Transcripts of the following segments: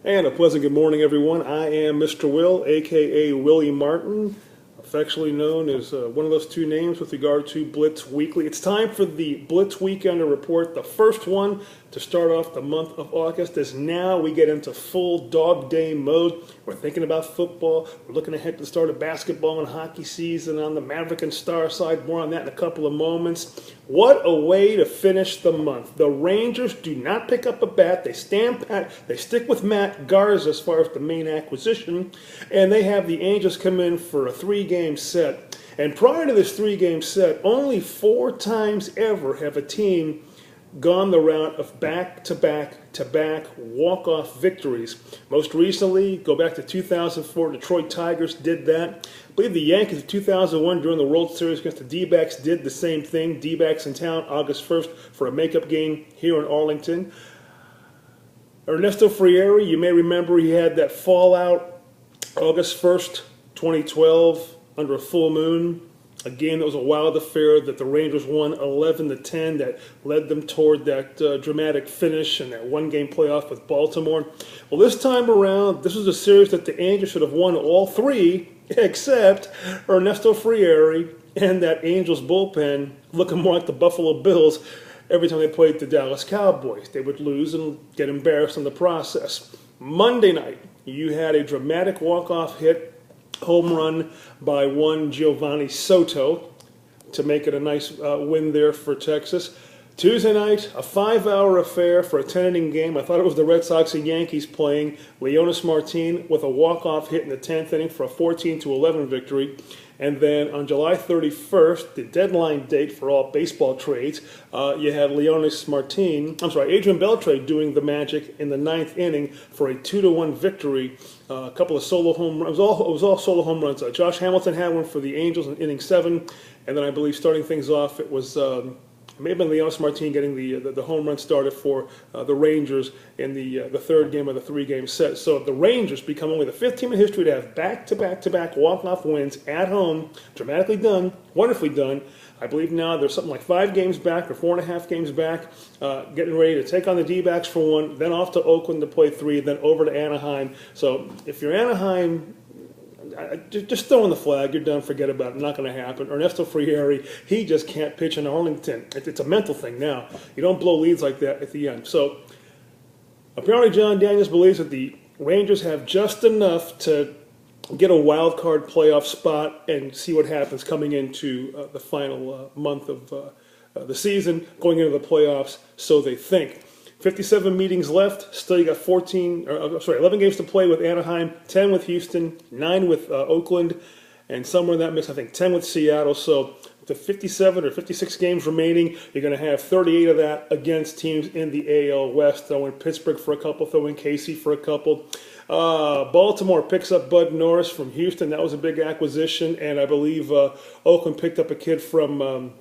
And a pleasant good morning, everyone. I am Mr. Will, aka Willie Martin, affectionately known as one of those two names with regard to Blitz Weekly. It's time for the Blitz Weekender Report, the first one to start off the month of August, as now we get into full dog day mode. We're thinking about football. We're looking ahead to the start of basketball and hockey season on the Maverick and Star side. More on that in a couple of moments. What a way to finish the month. The Rangers do not pick up a bat. They stand pat. They stick with Matt Garza as far as the main acquisition. And they have the Angels come in for a 3-game set. And prior to this 3-game set, only 4 times ever have a team gone the route of back-to-back walk-off victories. Most recently, go back to 2004, Detroit Tigers did that. I believe the Yankees in 2001 during the World Series against the D-backs did the same thing. D-backs in town August 1st for a makeup game here in Arlington. Ernesto Frieri, you may remember he had that fallout August 1st, 2012 under a full moon. A game that was a wild affair that the Rangers won 11-10 that led them toward that dramatic finish and that 1-game playoff with Baltimore. Well, this time around, this was a series that the Angels should have won all 3, except Ernesto Frieri and that Angels bullpen looking more like the Buffalo Bills every time they played the Dallas Cowboys. They would lose and get embarrassed in the process. Monday night, you had a dramatic walk-off hit, home run by one Giovanni Soto to make it a nice win there for Texas. Tuesday night, a 5-hour affair for a 10-inning game. I thought it was the Red Sox and Yankees playing. Leonis Martin with a walk-off hit in the 10th inning for a 14-11 victory. And then on July 31st, the deadline date for all baseball trades, you had Adrian Beltre doing the magic in the 9th inning for a 2-1 victory. A couple of solo home runs. It was all solo home runs. Josh Hamilton had one for the Angels in inning 7. And then I believe starting things off, it was may have been Leonis Martin getting the home run started for the Rangers in the 3rd game of the 3-game set. So the Rangers become only the 5th team in history to have back-to-back walk-off wins at home. Dramatically done, wonderfully done. I believe now they're something like 5 games back or 4.5 games back, getting ready to take on the D-backs for 1, then off to Oakland to play 3, then over to Anaheim. So if you're Anaheim, just throw in the flag. You're done. Forget about it. Not going to happen. Ernesto Frieri, he just can't pitch in Arlington. It's a mental thing now. You don't blow leads like that at the end. So apparently John Daniels believes that the Rangers have just enough to get a wild card playoff spot and see what happens coming into the final month of the season, going into the playoffs, so they think. 57 meetings left. Still, you got 11 games to play with Anaheim, 10 with Houston, 9 with Oakland, and somewhere in that mix, I think 10 with Seattle. So the 57 or 56 games remaining, you're going to have 38 of that against teams in the AL West. Throw in Pittsburgh for a couple, throw in KC for a couple. Baltimore picks up Bud Norris from Houston. That was a big acquisition, and I believe Oakland picked up a kid from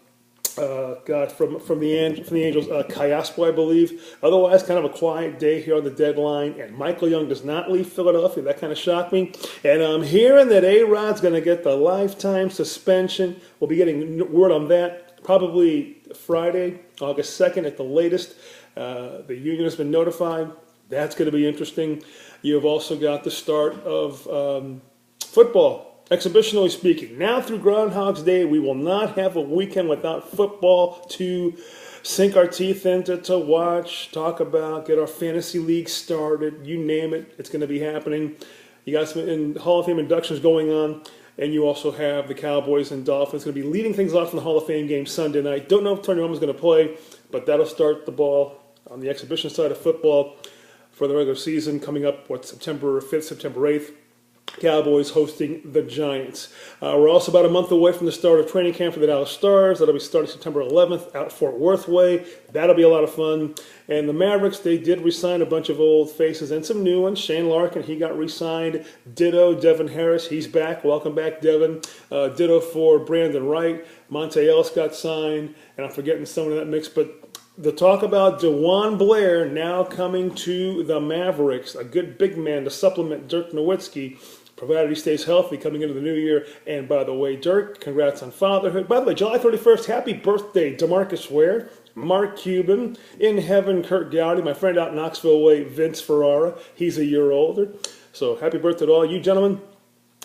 from the Angels, Kayaspo, I believe. Otherwise, kind of a quiet day here on the deadline. And Michael Young does not leave Philadelphia. That kind of shocked me. And I'm hearing that A-Rod's going to get the lifetime suspension. We'll be getting word on that probably Friday, August 2nd at the latest. The union has been notified. That's going to be interesting. You've also got the start of football. Exhibitionally speaking, now through Groundhog's Day, we will not have a weekend without football to sink our teeth into, to watch, talk about, get our fantasy league started. You name it, it's going to be happening. You got some Hall of Fame inductions going on, and you also have the Cowboys and Dolphins going to be leading things off in the Hall of Fame game Sunday night. Don't know if Tony Romo's going to play, but that'll start the ball on the exhibition side of football for the regular season coming up, September 5th, September 8th. Cowboys hosting the Giants. We're also about a month away from the start of training camp for the Dallas Stars. That'll be starting September 11th out Fort Worth way. That'll be a lot of fun. And the Mavericks, they did re-sign a bunch of old faces and some new ones. Shane Larkin, he got re-signed. Ditto, Devin Harris, he's back. Welcome back, Devin. Ditto for Brandon Wright. Monte Ellis got signed. And I'm forgetting someone in that mix, but the talk about DeJuan Blair now coming to the Mavericks, a good big man to supplement Dirk Nowitzki, provided he stays healthy coming into the new year. And by the way, Dirk, congrats on fatherhood. By the way, July 31st, happy birthday, DeMarcus Ware. Mark Cuban. In heaven, Kurt Gowdy. My friend out in Knoxville way, Vince Ferrara. He's a year older. So happy birthday to all you gentlemen.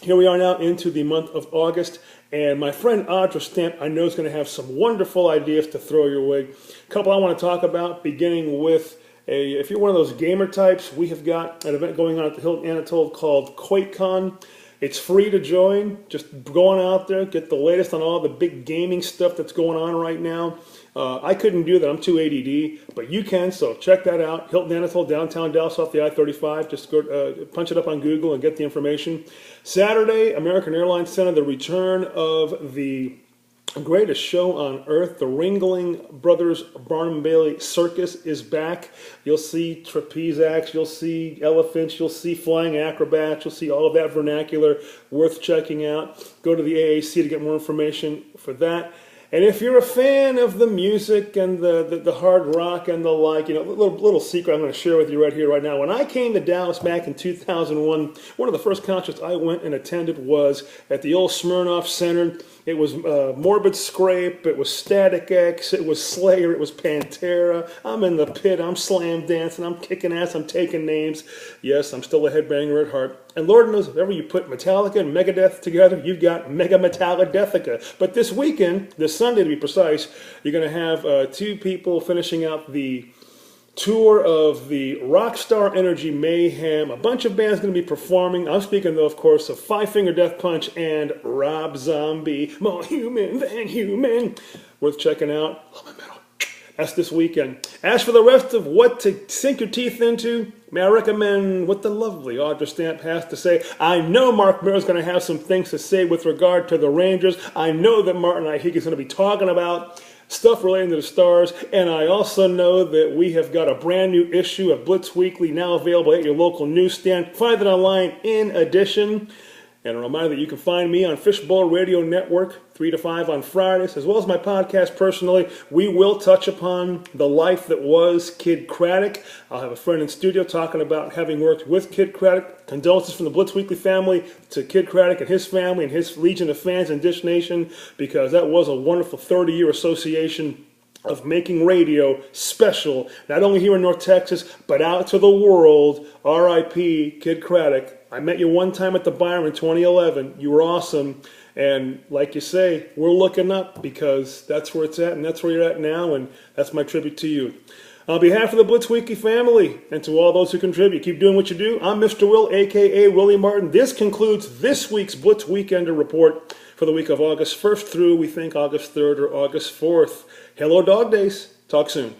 Here we are now into the month of August, and my friend Audra Stamp, I know, is going to have some wonderful ideas to throw your way. A couple I want to talk about, beginning with if you're one of those gamer types, we have got an event going on at the Hilton Anatole called QuakeCon. It's free to join. Just go on out there, get the latest on all the big gaming stuff that's going on right now. I couldn't do that. I'm too ADD, but you can, so check that out. Hilton Anatole, downtown Dallas off the I-35. Just go punch it up on Google and get the information. Saturday, American Airlines Center, the return of the greatest show on earth. The Ringling Brothers Barnum Bailey Circus is back. You'll see trapeze acts, you'll see elephants, you'll see flying acrobats, you'll see all of that vernacular worth checking out. Go to the AAC to get more information for that. And if you're a fan of the music and the hard rock and the like, you know, little secret I'm going to share with you right here, right now. When I came to Dallas back in 2001, one of the first concerts I went and attended was at the old Smirnoff Center. It was Morbid Scrape, it was Static X, it was Slayer, it was Pantera. I'm in the pit, I'm slam dancing, I'm kicking ass, I'm taking names. Yes, I'm still a headbanger at heart. And Lord knows, if ever you put Metallica and Megadeth together, you've got Mega Metallica. But this weekend, this Sunday to be precise, you're going to have two people finishing out the tour of the Rockstar Energy Mayhem. A bunch of bands going to be performing. I'm speaking, though, of course, of Five Finger Death Punch and Rob Zombie. More human than human. Worth checking out. Love my metal. That's this weekend. As for the rest of what to sink your teeth into, may I recommend what the lovely Audra Stamp has to say. I know Mark Merrill's going to have some things to say with regard to the Rangers. I know that Martin Ihig is going to be talking about stuff relating to the Stars, and I also know that we have got a brand new issue of Blitz Weekly now available at your local newsstand. Find it online in addition. And a reminder that you can find me on Fishbowl Radio Network, 3 to 5 on Fridays, as well as my podcast personally. We will touch upon the life that was Kidd Kraddick. I'll have a friend in studio talking about having worked with Kidd Kraddick. Condolences from the Blitz Weekly family to Kidd Kraddick and his family and his legion of fans in Dish Nation, because that was a wonderful 30-year association of making radio special, not only here in North Texas, but out to the world. R.I.P. Kidd Kraddick. I met you one time at the Byron in 2011. You were awesome. And like you say, we're looking up, because that's where it's at, and that's where you're at now, and that's my tribute to you. On behalf of the Blitz Weekly family, and to all those who contribute, keep doing what you do. I'm Mr. Will, a.k.a. Willie Martin. This concludes this week's Blitz Weekender Report for the week of August 1st through, we think, August 3rd or August 4th. Hello, Dog Days. Talk soon.